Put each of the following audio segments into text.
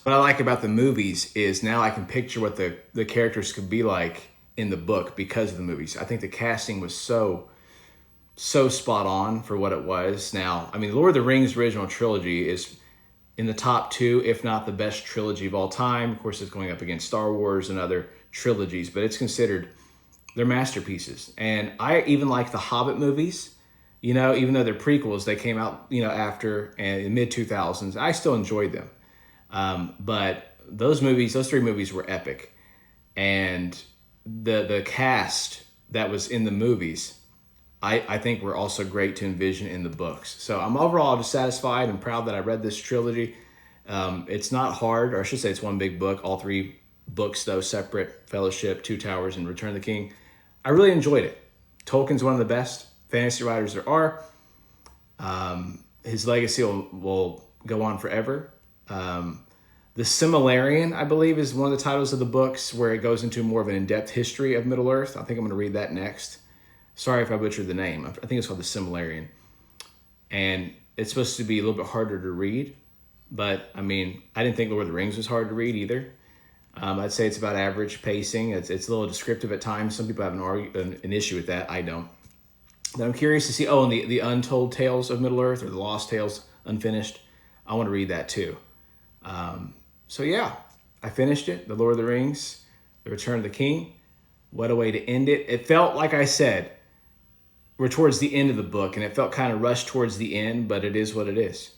what I like about the movies is now I can picture what the characters could be like in the book because of the movies. I think the casting was so spot on for what it was. Now, I mean, Lord of the Rings original trilogy is in the top 2, if not the best trilogy of all time. Of course, it's going up against Star Wars and other trilogies, but it's considered, they're masterpieces. And I even like the Hobbit movies, you know, even though they're prequels, they came out, you know, after and in mid 2000s. I still enjoyed them. But those 3 movies were epic. And the cast that was in the movies, I think were also great to envision in the books. So I'm overall just satisfied and proud that I read this trilogy. It's not hard, or I should say it's one big book. All 3 books, though, separate: Fellowship, Two Towers, and Return of the King. I really enjoyed it. Tolkien's one of the best fantasy writers there are. His legacy will go on forever. The Silmarillion, I believe, is one of the titles of the books, where it goes into more of an in-depth history of Middle-earth. I think I'm going to read that next. Sorry if I butchered the name. I think it's called the Silmarillion. And it's supposed to be a little bit harder to read. But, I mean, I didn't think Lord of the Rings was hard to read either. I'd say it's about average pacing. It's a little descriptive at times. Some people have an issue with that. I don't. But I'm curious to see, and the Untold Tales of Middle-earth, or the Lost Tales Unfinished. I want to read that too. So yeah, I finished it. The Lord of the Rings, The Return of the King. What a way to end it. It felt, like I said, we're towards the end of the book, and it felt kind of rushed towards the end, but it is what it is.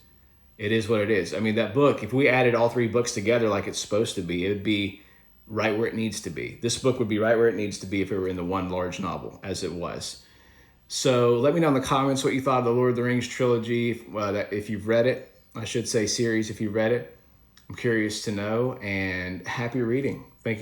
It is what it is. I mean, that book, if we added all 3 books together like it's supposed to be, it would be right where it needs to be. This book would be right where it needs to be if it were in the one large novel, as it was. So let me know in the comments what you thought of the Lord of the Rings trilogy, if you've read it. I should say series if you've read it. I'm curious to know, and happy reading. Thank you.